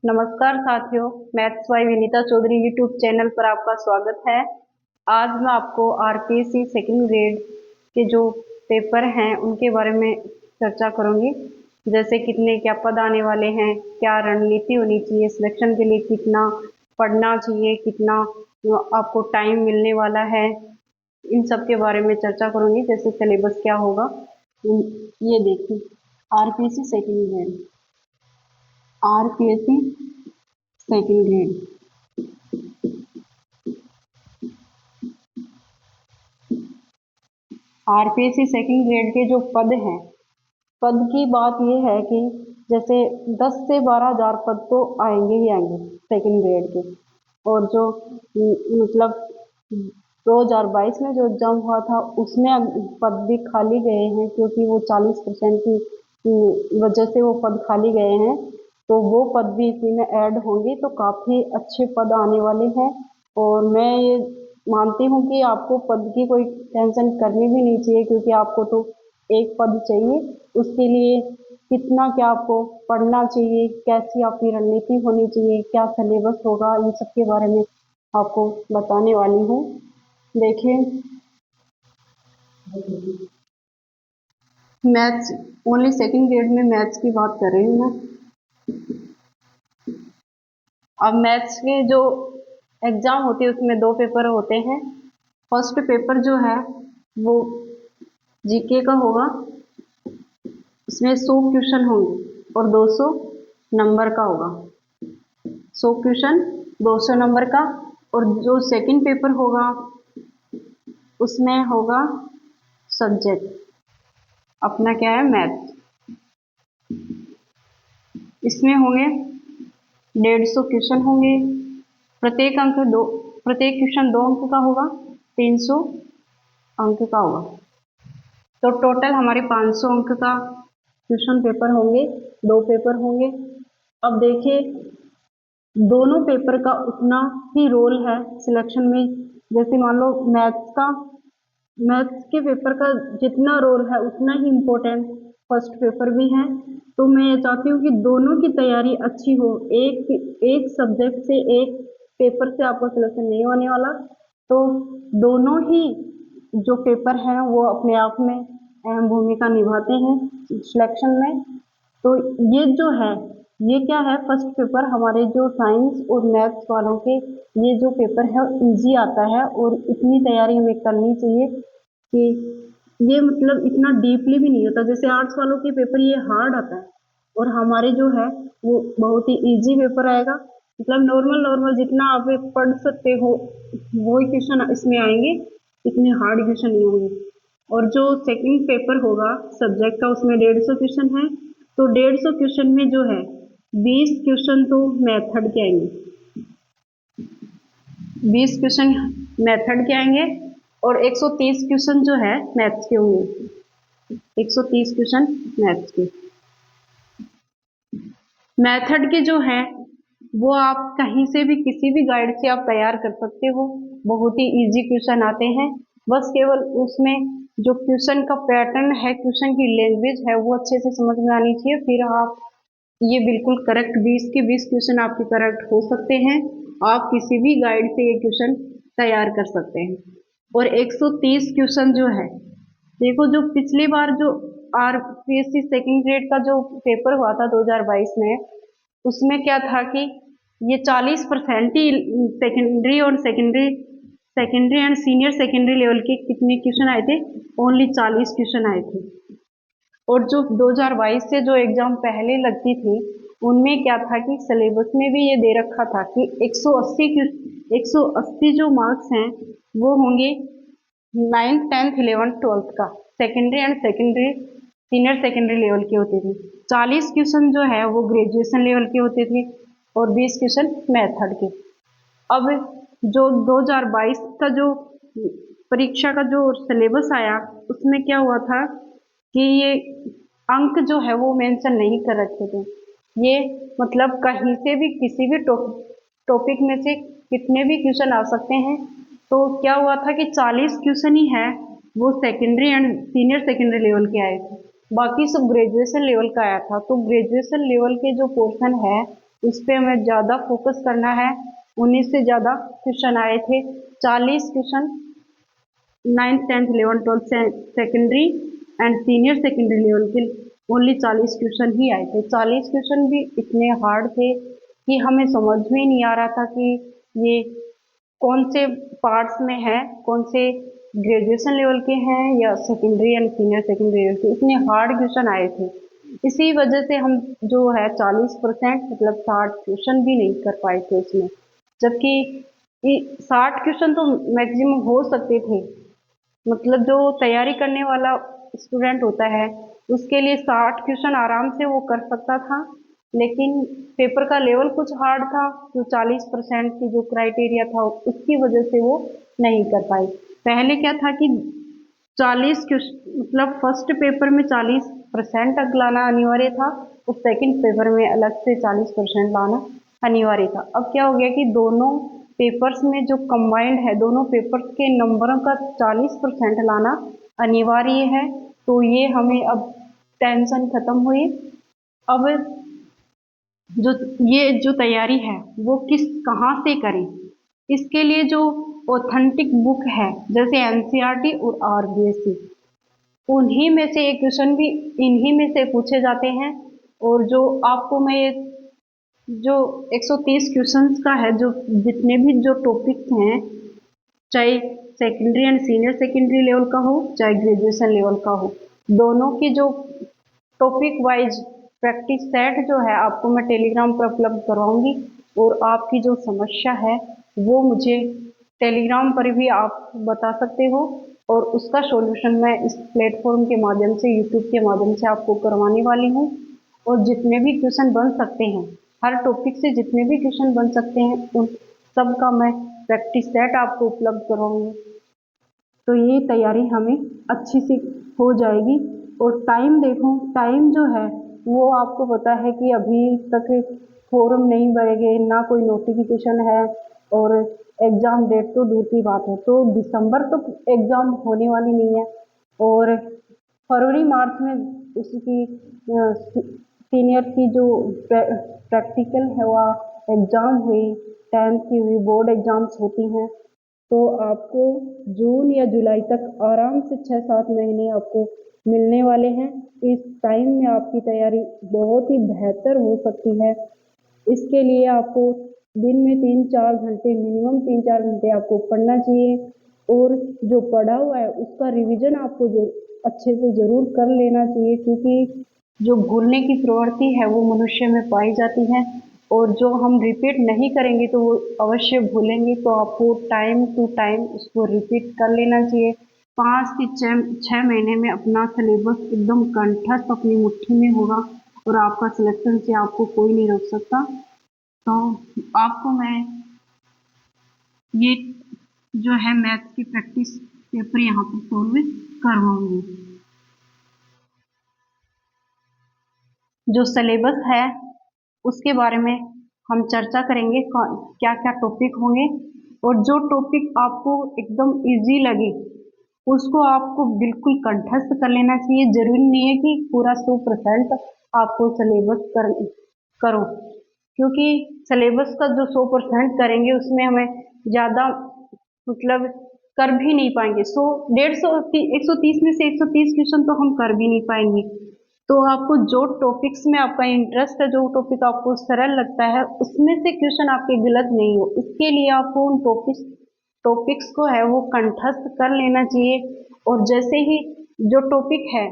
नमस्कार साथियों, maths by Vinita Chaudhary YouTube channel पर आपका स्वागत है। आज मैं आपको आरपीएससी सेकंड ग्रेड के जो पेपर हैं उनके बारे में चर्चा करूंगी। जैसे कितने क्या पद आने वाले हैं, क्या रणनीति होनी चाहिए, सिलेक्शन के लिए कितना पढ़ना चाहिए, कितना आपको टाइम मिलने वाला है, इन सब के बारे में चर्चा करूंगी। जैसे सिलेबस क्या होगा, ये देखिए RPSC second grade, RPSC second grade, RPSC second grade के जो पद हैं, पद की बात ये है कि जैसे 10 से 12,000 पद तो आएंगे ही आएंगे सेकंड ग्रेड के। और जो मतलब 2022 में जो एग्जाम हुआ था उसमें पद भी खाली गए हैं, क्योंकि वो 40% की वजह से वो पद खाली गए हैं। तो वो पद भी इसी में ऐड होंगे, तो काफ़ी अच्छे पद आने वाले हैं। और मैं ये मानती हूँ कि आपको पद की कोई टेंशन करनी भी नहीं चाहिए, क्योंकि आपको तो एक पद चाहिए। उसके लिए कितना क्या आपको पढ़ना चाहिए, कैसी आपकी रणनीति होनी चाहिए, क्या सिलेबस होगा, इन सब के बारे में आपको बताने वाली हूँ। देखिए, मैथ्स ओनली सेकंड ग्रेड में मैथ्स की बात कर रही हूँ मैं। अब मैथ्स के जो एग्जाम होती है उसमें 2 पेपर होते हैं। फर्स्ट पेपर जो है वो जीके का होगा, इसमें 100 क्वेश्चन होंगे और 200 नंबर का होगा। 100 क्वेश्चन 200 नंबर का। और जो सेकंड पेपर होगा उसमें होगा सब्जेक्ट अपना क्या है, मैथ्स। इसमें होंगे 150 क्वेश्चन होंगे। प्रत्येक क्वेश्चन 2 अंक का होगा, 300 अंक का होगा। तो टोटल हमारे 500 अंक का क्वेश्चन पेपर होंगे, 2 पेपर होंगे। अब देखिए, दोनों पेपर का उतना ही रोल है सिलेक्शन में। जैसे मान लो मैथ्स के पेपर का जितना रोल है उतना ही इम्पोर्टेंट फर्स्ट पेपर भी है। तो मैं ये चाहती हूँ कि दोनों की तैयारी अच्छी हो। एक सब्जेक्ट से, एक पेपर से आपको सिलेक्शन नहीं होने वाला। तो दोनों ही जो पेपर हैं वो अपने आप में अहम भूमिका निभाते हैं सिलेक्शन में। तो ये जो है, ये क्या है, फर्स्ट पेपर हमारे जो साइंस और मैथ्स वालों के, ये जो पेपर है इजी आता है। और इतनी तैयारी हमें करनी चाहिए कि ये मतलब इतना डीपली भी नहीं होता। जैसे आर्ट्स वालों के पेपर ये हार्ड आता है, और हमारे जो है वो बहुत ही इजी पेपर आएगा। मतलब नॉर्मल नॉर्मल जितना आप पढ़ सकते हो वही क्वेश्चन इसमें आएंगे, इतने हार्ड क्वेश्चन नहीं होंगे। और जो सेकंड पेपर होगा सब्जेक्ट का, उसमें 150 क्वेश्चन है। तो 150 क्वेश्चन में जो है 20 क्वेश्चन तो मेथड के आएंगे, 20 क्वेश्चन मेथड के आएंगे। और 130 क्वेश्चन जो है मैथ्स के होंगे, 130 क्वेश्चन मैथ्स के। मेथड के जो है वो आप कहीं से भी, किसी भी गाइड से आप तैयार कर सकते हो। बहुत ही इजी क्वेश्चन आते हैं। बस केवल उसमें जो क्वेश्चन का पैटर्न है, क्वेश्चन की लैंग्वेज है, वो अच्छे से समझ में आनी चाहिए। फिर आप ये बिल्कुल करेक्ट 20 के 20 क्वेश्चन आपके करेक्ट हो सकते हैं। आप किसी भी गाइड से ये क्वेश्चन तैयार कर सकते हैं। और 130 क्वेश्चन जो है, देखो जो पिछली बार जो आरपीएससी सेकंड ग्रेड का जो पेपर हुआ था 2022 में, उसमें क्या था कि ये 40% ही सेकेंडरी और secondary and senior secondary level के कितने क्वेश्चन आए थे, ओनली 40 क्वेश्चन आए थे। और जो 2022 से जो एग्जाम पहले लगती थी उनमें क्या था कि सिलेबस में भी ये दे रखा था कि 180 जो मार्क्स हैं वो होंगे 9th 10th 11th 12th का, secondary and senior secondary level के होते थे। 40 क्वेश्चन जो है वो ग्रेजुएशन लेवल के होते थे और 20 क्वेश्चन मेथड के। अब जो 2022 का जो परीक्षा का जो सिलेबस आया उसमें क्या हुआ था कि ये अंक जो है वो मेंशन नहीं कर रखे थे। ये मतलब कहीं से भी किसी भी टॉपिक में से कितने भी क्वेश्चन आ सकते हैं। तो क्या हुआ था कि 40 क्वेश्चन ही है वो secondary and senior secondary level के आए थे, बाकी सब ग्रेजुएशन लेवल का आया था। तो ग्रेजुएशन लेवल के जो पोर्शन है उस पे हमें ज़्यादा फोकस करना है। 19 से ज़्यादा क्वेश्चन आए थे, 40 question 9th 10th 11th 12th secondary and senior secondary level के ओनली 40 क्वेश्चन ही आए थे। 40 क्वेश्चन भी इतने हार्ड थे कि हमें समझ में नहीं आ रहा था कि ये कौन से पार्ट्स में है, कौन से ग्रेजुएशन लेवल के हैं या secondary and senior secondary level के। इतने हार्ड क्वेश्चन आए थे, इसी वजह से हम जो है 40% मतलब 60 क्वेश्चन भी नहीं कर पाए थे उसमें, जबकि 60 क्वेश्चन तो मैक्सिमम हो सकते थे। मतलब जो तैयारी करने वाला स्टूडेंट होता है उसके लिए 60 क्वेश्चन आराम से वो कर सकता था, लेकिन पेपर का लेवल कुछ हार्ड था, जो 40% की जो क्राइटेरिया था उसकी वजह से वो नहीं कर पाए। पहले क्या था कि 40 क्वेश्चन मतलब फर्स्ट पेपर में 40% तक लाना अनिवार्य था और सेकंड पेपर में अलग से 40% लाना अनिवार्य था। अब क्या हो गया कि दोनों पेपर्स में जो कंबाइंड है, दोनों पेपर्स के नंबरों का 40% लाना अनिवार्य है। तो ये हमें अब टेंशन खत्म हुई। अब जो ये जो तैयारी है वो कहाँ से करें, इसके लिए जो ऑथेंटिक बुक है जैसे एनसीईआरटी और आरबीएससी, उन्हीं में से एक क्वेश्चन भी इन्हीं में से पूछे जाते हैं। और जो आपको मैं जो 130 क्वेश्चंस का है, जो जितने भी जो टॉपिक्स हैं, चाहे secondary and senior secondary level का हो चाहे ग्रेजुएशन लेवल का हो, दोनों की जो टॉपिक वाइज प्रैक्टिस सेट जो है आपको मैं टेलीग्राम पर उपलब्ध करवाऊंगी। और आपकी जो समस्या है वो मुझे टेलीग्राम पर भी आप बता सकते हो और उसका सॉल्यूशन मैं इस प्लेटफॉर्म के माध्यम से, यूट्यूब के माध्यम से आपको करवाने वाली हूँ। और जितने भी क्वेश्चन बन सकते हैं, हर टॉपिक से जितने भी क्वेश्चन बन सकते हैं, उन सब का मैं प्रैक्टिस सेट आपको उपलब्ध करवाऊंगी। तो ये तैयारी हमें अच्छी सी हो जाएगी। और टाइम देखो, टाइम जो है वो आपको पता है कि अभी तक फॉर्म नहीं भरेंगे, ना कोई नोटिफिकेशन है, और एग्ज़ाम डेट तो दूर की बात है। तो दिसंबर तक एग्ज़ाम होने वाली नहीं है, और फरवरी मार्च में उसकी सीनियर की जो प्रैक्टिकल है वह एग्ज़ाम हुई, 10th की हुई, बोर्ड एग्ज़ाम्स होती हैं। तो आपको जून या जुलाई तक आराम से 6-7 महीने आपको मिलने वाले हैं। इस टाइम में आपकी तैयारी बहुत ही बेहतर हो सकती है। इसके लिए आपको दिन में 3-4 घंटे, मिनिमम 3-4 घंटे आपको पढ़ना चाहिए, और जो पढ़ा हुआ है उसका रिवीजन आपको जो अच्छे से ज़रूर कर लेना चाहिए, क्योंकि जो भूलने की प्रवृत्ति है वो मनुष्य में पाई जाती है, और जो हम रिपीट नहीं करेंगे तो वो अवश्य भूलेंगे। तो आपको टाइम टू टाइम उसको रिपीट कर लेना चाहिए। 5 से 6 महीने में अपना सिलेबस एकदम कंठस्थ अपनी मुट्ठी में होगा, और आपका सिलेक्शन से आपको कोई नहीं रोक सकता। तो आपको मैं ये जो है मैथ की प्रैक्टिस पेपर यहाँ पर सॉल्व करवाऊंगी। जो सिलेबस है उसके बारे में हम चर्चा करेंगे, क्या क्या टॉपिक होंगे, और जो टॉपिक आपको एकदम इजी लगे उसको आपको बिल्कुल कंठस्थ कर लेना चाहिए। जरूरी नहीं है कि पूरा 100% आपको सिलेबस करो, क्योंकि सिलेबस का जो 100% करेंगे उसमें हमें ज़्यादा मतलब कर भी नहीं पाएंगे। 100 150 130 में से 130 क्वेश्चन तो हम कर भी नहीं पाएंगे। तो आपको जो टॉपिक्स में आपका इंटरेस्ट है, जो टॉपिक आपको सरल लगता है, उसमें से क्वेश्चन आपके गलत नहीं हो, इसके लिए आपको उन टॉपिक्स को है वो कंठस्थ कर लेना चाहिए। और जैसे ही जो टॉपिक है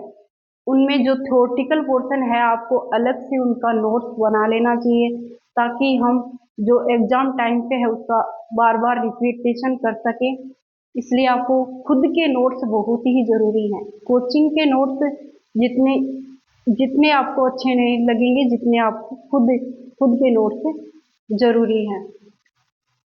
उनमें जो थ्योरेटिकल पोर्शन है आपको अलग से उनका नोट्स बना लेना चाहिए, ताकि हम जो एग्जाम टाइम पे है उसका बार बार रिपीटेशन कर सकें। इसलिए आपको खुद के नोट्स बहुत ही ज़रूरी हैं। कोचिंग के नोट्स जितने जितने आपको अच्छे नहीं लगेंगे, जितने आपको खुद के नोट्स ज़रूरी हैं।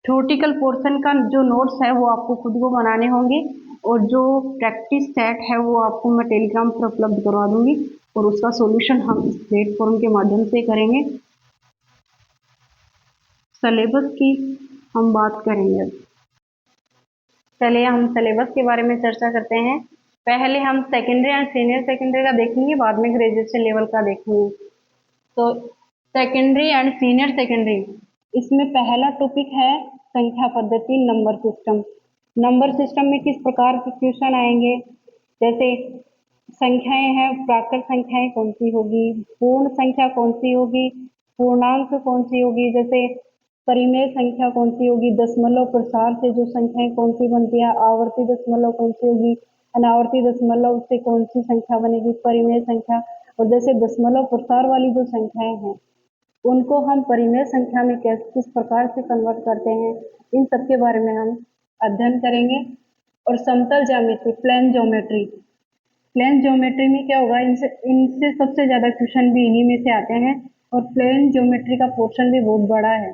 थ्योरेटिकल पोर्शन का जो नोट्स है वो आपको खुद को बनाने होंगे, और जो प्रैक्टिस सेट है वो आपको मैं टेलीग्राम पर उपलब्ध करवा दूंगी, और उसका सॉल्यूशन हम इस प्लेटफॉर्म के माध्यम से करेंगे। सिलेबस की हम बात करेंगे। चलिए हम सिलेबस के बारे में चर्चा करते हैं। पहले हम सेकेंडरी एंड सीनियर सेकेंडरी का देखेंगे, बाद में ग्रेजुएशन लेवल का देखेंगे। तो सेकेंडरी एंड सीनियर सेकेंडरी, इसमें पहला टॉपिक है संख्या पद्धति नंबर सिस्टम। नंबर सिस्टम में किस प्रकार के क्वेश्चन आएंगे, जैसे संख्याएं हैं, प्राकृत संख्याएं कौन सी होगी, पूर्ण संख्या कौन सी होगी, पूर्णांक कौन सी होगी, जैसे परिमेय संख्या कौन सी होगी, दशमलव प्रसार से जो संख्याएं कौन सी बनती है, आवर्ती दशमलव कौन सी होगी, अनावर्ती दशमलव से कौन सी संख्या बनेगी, परिमेय संख्या। और जैसे दशमलव प्रसार वाली जो संख्याएं हैं उनको हम परिमेय संख्या में किस प्रकार से कन्वर्ट करते हैं, इन सब के बारे में हम अध्ययन करेंगे। और समतल ज्यामिति, प्लेन ज्योमेट्री, प्लेन ज्योमेट्री में क्या होगा, इनसे इनसे सबसे ज्यादा क्वेश्चन भी इन्हीं में से आते हैं और प्लेन ज्योमेट्री का पोर्शन भी बहुत बड़ा है।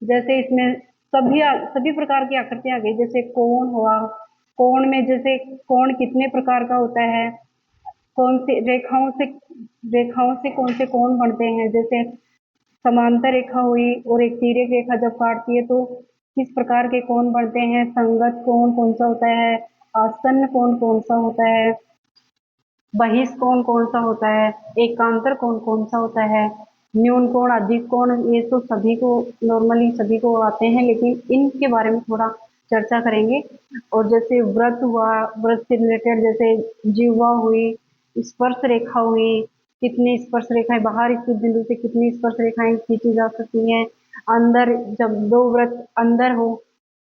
जैसे इसमें सभी प्रकार की आकृतियां आ गई, जैसे कोण हुआ, कोण में जैसे कोण कितने प्रकार का होता है, कौन सी रेखाओं से कौन से कोण बनते हैं, जैसे समांतर रेखा हुई और एक तिर्यक रेखा जब काटती है तो किस प्रकार के कोण बनते हैं, संगत कोण कौन सा होता है, आसन्न कोण कौन सा होता है, बहिष्ठ कोण कौन सा होता है, एकांतर कोण कौन सा होता है, न्यून कोण, अधिक कोण, ये तो सभी को नॉर्मली सभी को आते हैं, लेकिन इनके बारे में थोड़ा चर्चा करेंगे। और जैसे व्रत हुआ, व्रत से रिलेटेड जैसे जीवा हुई, स्पर्श रेखा हुई, कितनी स्पर्श रेखाएं बाहर स्थित बिंदु से कितनी स्पर्श रेखाएं खींची जा सकती हैं, अंदर जब दो व्रत अंदर हो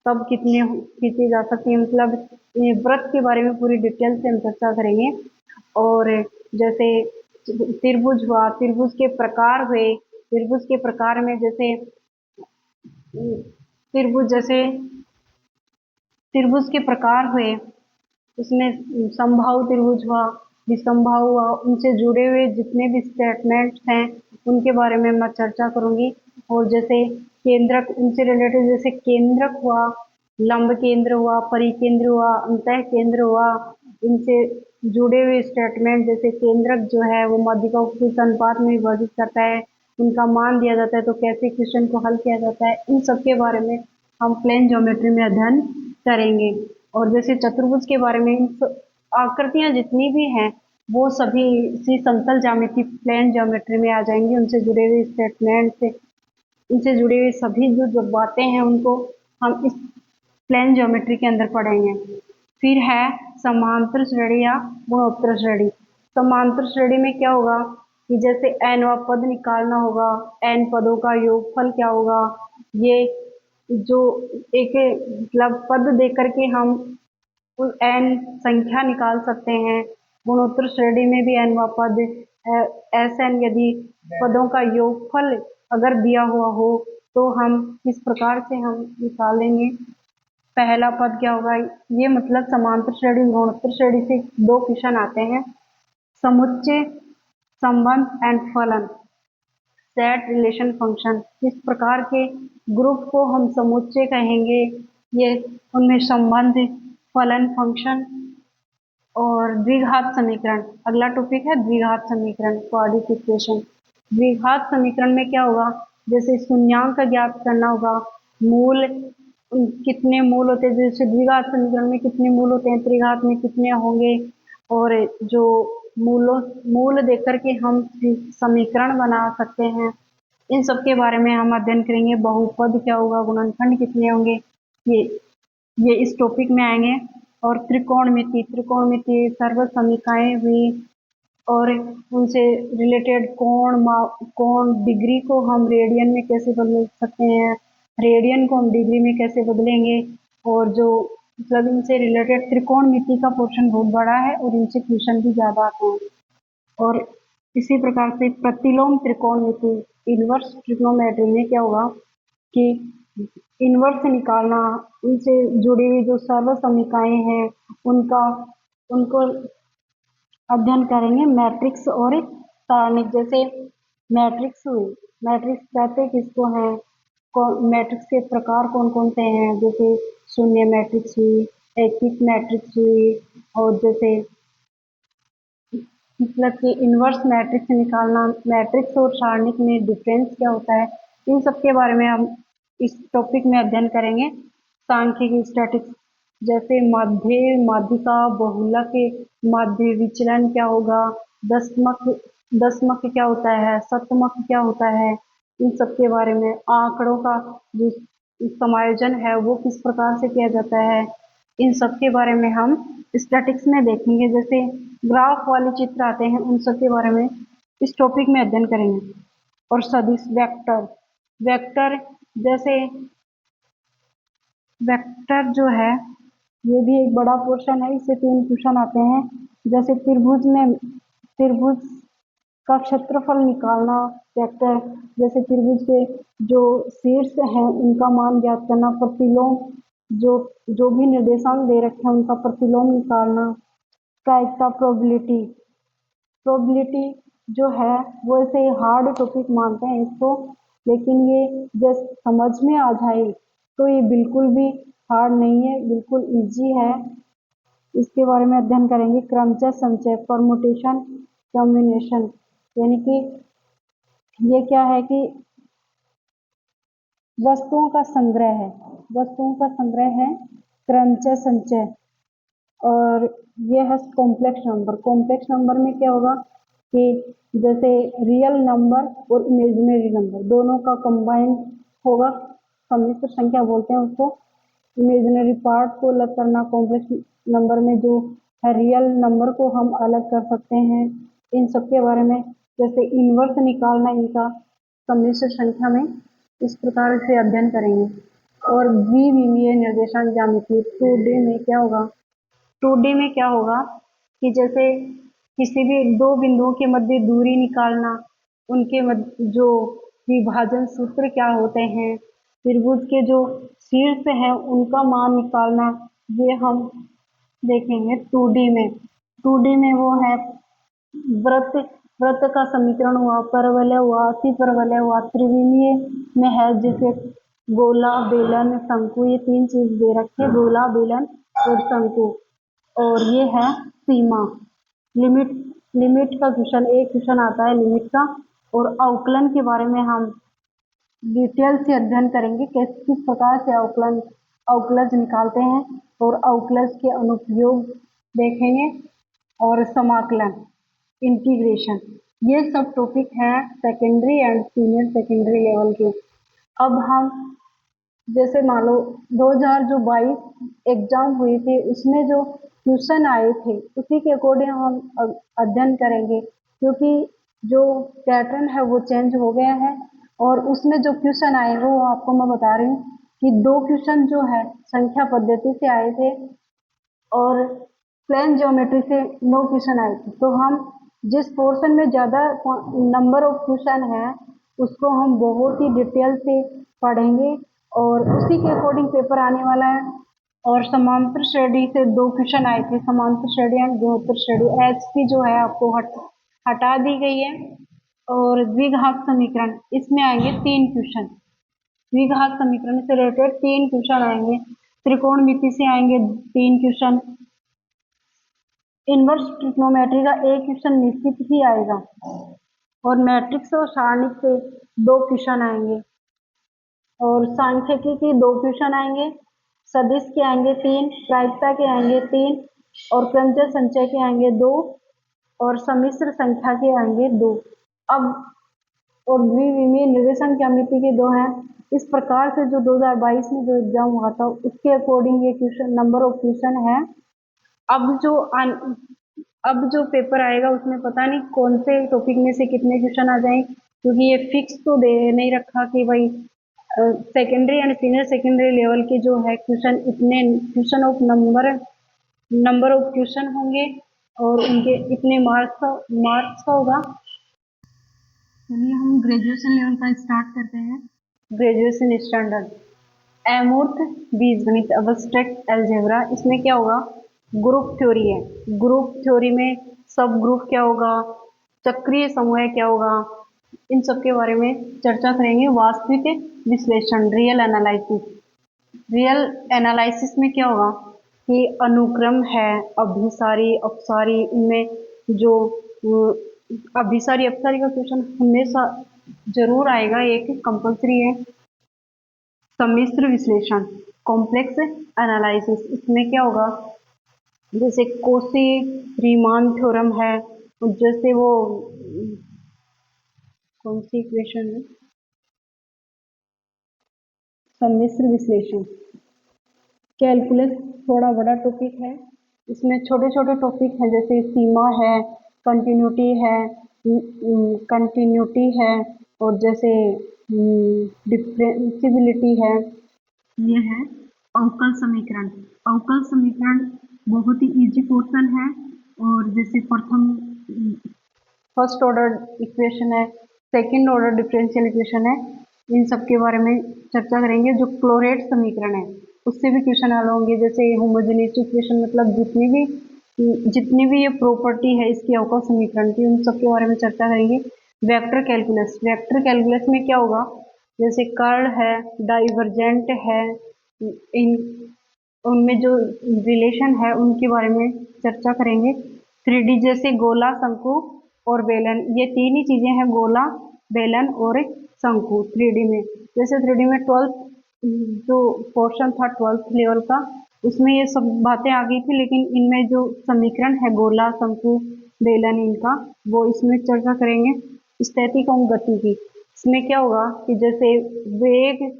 तब कितने खींची जा सकती है, मतलब ये व्रत के बारे में पूरी डिटेल से हम चर्चा करेंगे। और जैसे त्रिभुज हुआ, त्रिभुज के प्रकार हुए, त्रिभुज के प्रकार में जैसे त्रिभुज के प्रकार हुए, उसमें समबाहु त्रिभुज हुआ, विषमबाहु हुआ, उनसे जुड़े हुए जितने भी स्टेटमेंट्स हैं उनके बारे में मैं चर्चा करूंगी। और जैसे केंद्रक, उनसे रिलेटेड जैसे केंद्रक हुआ, लंब केंद्र हुआ, परिकेंद्र हुआ, अंतः केंद्र हुआ, इनसे जुड़े हुए स्टेटमेंट, जैसे केंद्रक जो है वो माध्यिका के अनुपात में विभाजित करता है, उनका मान दिया जाता है तो कैसे क्वेश्चन को हल किया जाता है, इन सब के बारे में हम प्लेन ज्योमेट्री में अध्ययन करेंगे। और जैसे चतुर्भुज के बारे में, आकृतियां जितनी भी हैं वो सभी इसी समतल ज्यामिति प्लेन ज्योमेट्री में आ जाएंगी, उनसे जुड़े हुए स्टेटमेंट से, इनसे जुड़े हुए सभी जो बातें हैं उनको हम इस प्लेन ज्योमेट्री के अंदर पढ़ेंगे। फिर है समांतर श्रेणी या गुणोत्तर श्रेणी। समांतर श्रेणी में क्या होगा कि जैसे nवां पद निकालना होगा, n पदों का योगफल क्या होगा, ये जो एक मतलब पद देकर के हम n संख्या निकाल सकते हैं। गुणोत्तर श्रेणी में भी nवां पद Sn, यदि पदों का योगफल अगर दिया हुआ हो तो हम किस प्रकार से हम निकालेंगे, पहला पद क्या होगा, ये मतलब समांतर श्रेणी गुणोत्तर श्रेणी से दो क्वेश्चन आते हैं, समुच्चय, संबंध एंड फलन, सेट रिलेशन फंक्शन, किस प्रकार के ग्रुप को हम समुच्चय कहेंगे, ये उनमें संबंध, फलन, फंक्शन। और द्विघात समीकरण, अगला टॉपिक है द्विघात समीकरण, क्वाड्रेटिक इक्वेशन। द्विघात समीकरण में क्या होगा, जैसे शून्यांक ज्ञात करना होगा, मूल कितने मूल होते हैं, जैसे द्विघात समीकरण में कितने मूल होते हैं, त्रिघात में कितने होंगे, और जो मूल देकर के हम समीकरण बना सकते हैं, इन सब के बारे में हम अध्ययन करेंगे। बहुपद क्या होगा, गुणनखंड कितने होंगे, ये इस टॉपिक में आएंगे। और त्रिकोणमिति, त्रिकोणमिति सर्व समीकरणाएं हुई और उनसे रिलेटेड कोण डिग्री को हम रेडियन में कैसे बदल सकते हैं, रेडियन को हम डिग्री में कैसे बदलेंगे, और जो मतलब इनसे रिलेटेड त्रिकोणमिति का पोर्शन बहुत बड़ा है और इनसे क्वेश्चन भी ज्यादा आते हैं। और इसी प्रकार से प्रतिलोम त्रिकोणमिति, इनवर्स ट्रिग्नोमेट्री में क्या होगा कि इनवर्स निकालना, उनसे जुड़ी हुई जो सर्व समीकरणाएं हैं उनको अध्ययन करेंगे। मैट्रिक्स और सारणिक, जैसे मैट्रिक्स हुई, मैट्रिक्स कहते किसको हैं, मैट्रिक्स के प्रकार कौन कौन से हैं, जैसे शून्य मैट्रिक्स हुई, ऐच्छिक मैट्रिक्स हुई, और जैसे मतलब कि इनवर्स मैट्रिक्स निकालना, मैट्रिक्स और सारणिक में डिफरेंस क्या होता है, इन सब के बारे में हम इस टॉपिक में अध्ययन करेंगे। सांख्यिकी, स्टैटिक्स, जैसे माध्य, माध्यिका, बहुलक, माध्य विचलन क्या होगा, दशमक क्या होता है, शतमक क्या होता है, इन सब के बारे में, आंकड़ों का जो समायोजन है वो किस प्रकार से किया जाता है, इन सब के बारे में हम स्टैटिक्स में देखेंगे। जैसे ग्राफ वाले चित्र आते हैं उन सब के बारे में इस टॉपिक में अध्ययन करेंगे। और सदिश वेक्टर, वेक्टर जैसे वेक्टर जो है ये भी एक बड़ा पोर्शन है, इससे 3 क्वेश्चन आते हैं। जैसे त्रिभुज का क्षेत्रफल निकालना वेक्टर, जैसे त्रिभुज के जो शीर्ष हैं उनका मान ज्ञात करना, प्रतिलोम जो जो भी निर्देशांक दे रखे हैं उनका प्रतिलोम निकालना, प्रायिकता प्रोबेबिलिटी जो है वो ऐसे हार्ड टॉपिक मानते हैं इसको, लेकिन ये जब समझ में आ जाए तो ये बिल्कुल भी हार्ड नहीं है, बिल्कुल इजी है। इसके बारे में अध्ययन करेंगे। क्रमचय संचय, परमुटेशन, कॉम्बिनेशन, यानी कि ये क्या है कि वस्तुओं का संग्रह है, वस्तुओं का संग्रह है क्रमचय संचय। और ये है कॉम्प्लेक्स नंबर। कॉम्प्लेक्स नंबर में क्या होगा कि जैसे रियल नंबर और इमेजिनरी नंबर दोनों का कंबाइन होगा, सम्मिश्र संख्या बोलते हैं उसको। इमेजिनरी पार्ट को अलग करना, कॉम्प्लेक्स नंबर में जो है रियल नंबर को हम अलग कर सकते हैं, इन सब के बारे में। जैसे इनवर्स निकालना इनका सम्मिश्र संख्या में, इस प्रकार से अध्ययन करेंगे। और द्विविमीय निर्देशांक ज्यामिति 2D में क्या होगा, 2D में क्या होगा कि जैसे किसी भी दो बिंदुओं के मध्य दूरी निकालना, उनके मध्य जो विभाजन सूत्र क्या होते हैं, त्रिभुज के जो शीर्ष हैं उनका मान निकालना, ये हम देखेंगे 2D में। 2D में वो है वृत्त, वृत्त का समीकरण हुआ, परवलय हुआ, अतिपरवलय हुआ। त्रिविमीय में है जैसे गोला, बेलन, शंकु, ये 3 चीज दे रखे, गोला, बेलन और शंकु। और ये है सीमा, लिमिट, लिमिट का क्वेश्चन, एक क्वेश्चन आता है लिमिट का। और अवकलन के बारे में हम डिटेल से अध्ययन करेंगे, किस प्रकार से अवकलज निकालते हैं और अवकलज के अनुप्रयोग देखेंगे। और समाकलन, इंटीग्रेशन, ये सब टॉपिक हैं secondary and senior secondary level के। अब हम जैसे मान लो 2022 एग्जाम हुई थी, उसमें जो क्वेश्चन आए थे उसी के अकॉर्डिंग हम अध्ययन करेंगे, क्योंकि जो पैटर्न है वो चेंज हो गया है। और उसमें जो क्वेश्चन आए वो आपको मैं बता रही हूँ कि 2 क्वेश्चन जो है संख्या पद्धति से आए थे और प्लेन ज्योमेट्री से 9 क्वेश्चन आए थे। तो हम जिस पोर्शन में ज़्यादा नंबर ऑफ क्वेश्चन है उसको हम बहुत ही डिटेल से पढ़ेंगे और उसी के अकॉर्डिंग पेपर आने वाला है। और समांतर श्रेणी से 2 क्वेश्चन आए थे, समांतर श्रेणी एंड गुणोत्तर श्रेणी। एच की जो है आपको हटा दी गई है। और द्विघात समीकरण, इसमें आएंगे 3 क्वेश्चन, द्विघात समीकरण से रिलेटेड 3 क्वेश्चन आएंगे। त्रिकोणमिति से आएंगे 3 क्वेश्चन। इनवर्स ट्रिग्नोमेट्री का एक क्वेश्चन निश्चित ही आएगा। और मैट्रिक्स और सारणिक से 2 क्वेश्चन आएंगे। और सांख्यिकी के 2 क्वेश्चन आएंगे, सदिश के आएंगे 3, प्रायिकता के आएंगे 3, और क्रमचय संचय के आएंगे 2, और सम्मिश्र संख्या के आएंगे 2। अब और द्विविमीय निर्देशांक ज्यामिति के 2 हैं। इस प्रकार से जो 2022 में जो एग्जाम हुआ था उसके अकॉर्डिंग ये क्वेश्चन नंबर ऑफ क्वेश्चन है। अब जो पेपर आएगा उसमें पता नहीं कौन से टॉपिक में से कितने क्वेश्चन आ जाएं, क्योंकि ये फिक्स तो दे नहीं रखा कि भाई secondary and senior secondary level के जो है क्वेश्चन इतने question of number of question होंगे और उनके इतने मार्क्स का होगा। चलिए हम ग्रेजुएशन लेवल का स्टार्ट करते हैं। ग्रेजुएशन स्टैंडर्ड अमूर्त बीजगणित, अब्स्ट्रैक्ट अलजेब्रा। इसमें क्या होगा, ग्रुप थ्योरी है। ग्रुप थ्योरी में सब ग्रुप क्या होगा, चक्रीय समूह क्या होगा, इन सब के बारे में चर्चा करेंगे। वास्तविक विश्लेषण, रियल एनालिसिस। रियल एनालिसिस में क्या होगा कि अनुक्रम है, अभिसारी, अपसारी, इनमें जो अभिसारी अपसारी का क्वेश्चन हमेशा जरूर आएगा, एक कंपल्सरी है। सम्मिश्र विश्लेषण, कॉम्प्लेक्स एनालिसिस, इसमें क्या होगा, जैसे कोशी रीमान थ्योरम है, जैसे वो कौन सी इक्वेशन है, सम्मिश्र विश्लेषण। कैलकुलस थोड़ा बड़ा टॉपिक है, इसमें छोटे छोटे टॉपिक हैं जैसे सीमा है, कंटिन्यूटी है और जैसे डिफरेंशिएबिलिटी है। ये है अवकल समीकरण। अवकल समीकरण बहुत ही इजी पोर्शन है और जैसे फर्स्ट ऑर्डर इक्वेशन है, सेकंड ऑर्डर डिफरेंशियल इक्वेशन है, इन सब के बारे में चर्चा करेंगे। जो क्लोरेट समीकरण है उससे भी क्वेश्चन हल होंगे, जैसे होमोजेनिटी इक्वेशन, मतलब जितनी भी ये प्रॉपर्टी है इसकी अवकल समीकरण की, उन सब के बारे में चर्चा करेंगे। वेक्टर कैलकुलस में क्या होगा, जैसे कर्ल है, डाइवर्जेंट है, इन उनमें जो रिलेशन है उनके बारे में चर्चा करेंगे। 3D जैसे गोला, शंकु और बेलन, ये तीन ही चीजें हैं, गोला, बेलन और शंकु 3D में। जैसे 3D में 12th जो पोर्शन था 12th लेवल का, उसमें ये सब बातें आ गई थी, लेकिन इनमें जो समीकरण है गोला, शंकु, बेलन, इनका वो इसमें चर्चा करेंगे। स्टैटिक और गति की, इसमें क्या होगा कि जैसे वेग,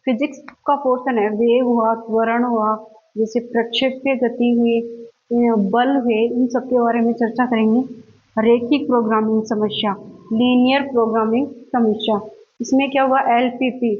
फिजिक्स का पोर्शन है, वेग हुआ, त्वरण हुआ, जैसे प्रक्षेप्य गति हुई, बल हुए, इन सब के बारे में चर्चा करेंगे। रैखिक प्रोग्रामिंग समस्या, लीनियर प्रोग्रामिंग समस्या, इसमें क्या होगा, LPP,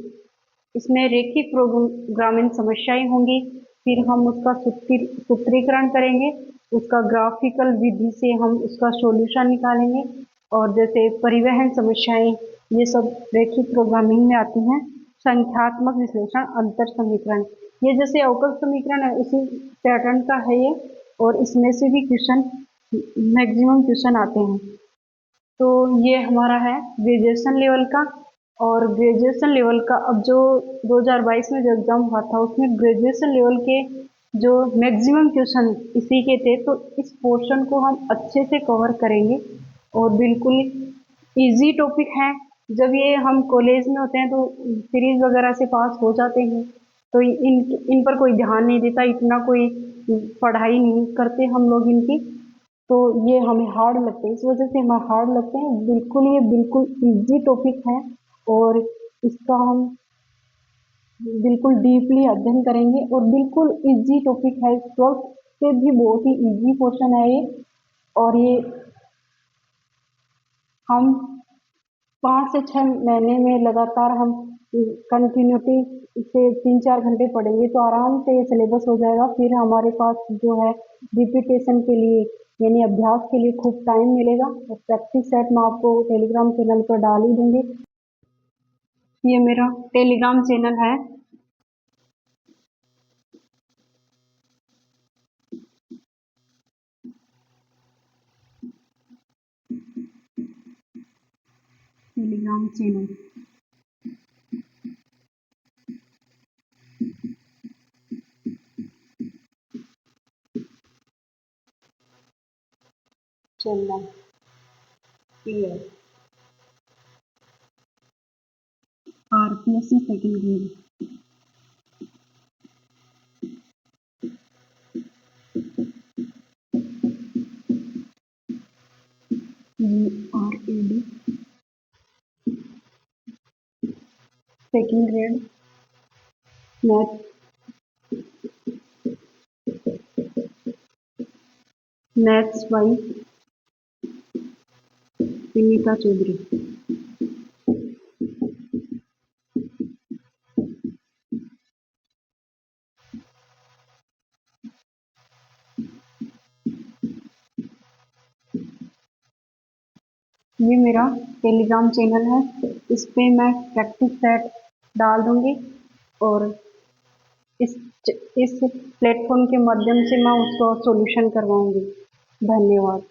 इसमें रैखिक प्रोग्रामिंग समस्याएं होंगी। फिर हम उसका सूत्रीकरण करेंगे, उसका ग्राफिकल विधि से हम उसका सॉल्यूशन निकालेंगे। और जैसे परिवहन समस्याएं, ये सब रैखिक प्रोग्रामिंग में आती हैं। संख्यात्मक विश्लेषण, अंतर समीकरण, ये जैसे अवकल समीकरण है उसी पैटर्न का है ये, और इसमें से भी क्वेश्चन मैक्सिमम क्वेश्चन आते हैं। तो ये हमारा है ग्रेजुएशन लेवल का। और ग्रेजुएशन लेवल का अब जो 2022 में जो एग्जाम हुआ था उसमें ग्रेजुएशन लेवल के जो मैक्सिमम क्वेश्चन इसी के थे, तो इस पोर्शन को हम अच्छे से कवर करेंगे और बिल्कुल इजी टॉपिक है। जब ये हम कॉलेज में होते हैं तो सीरीज वगैरह से पास हो जाते हैं, तो इन पर कोई ध्यान नहीं देता, इतना कोई पढ़ाई नहीं करते हम लोग इनकी, तो ये हमें हार्ड लगते हैं, इस वजह से हमें हार्ड लगते हैं। ये बिल्कुल इजी टॉपिक है और इसका हम बिल्कुल डीपली अध्ययन करेंगे और बिल्कुल इजी टॉपिक है। 12th से भी बहुत ही इजी पोर्शन है ये, और ये हम 5 से 6 महीने में लगातार हम कंटिन्यूटी से 3-4 घंटे पढ़ेंगे तो आराम से ये सिलेबस हो जाएगा। फिर हमारे पास जो है रिपीटेशन के लिए यानी अभ्यास के लिए खूब टाइम मिलेगा। और प्रैक्टिस सेट मैं आपको टेलीग्राम चैनल पर डाल ही दूंगी। ये मेरा टेलीग्राम चैनल है। Telegram channel channel RPSC second grade. RAD second grade maths by Vinita Chaudhary. ये मेरा टेलीग्राम चैनल है, इस पे मैं प्रैक्टिस सेट डाल दूंगी और इस प्लेटफॉर्म के माध्यम से मैं उसका सॉल्यूशन करवाऊंगी। धन्यवाद।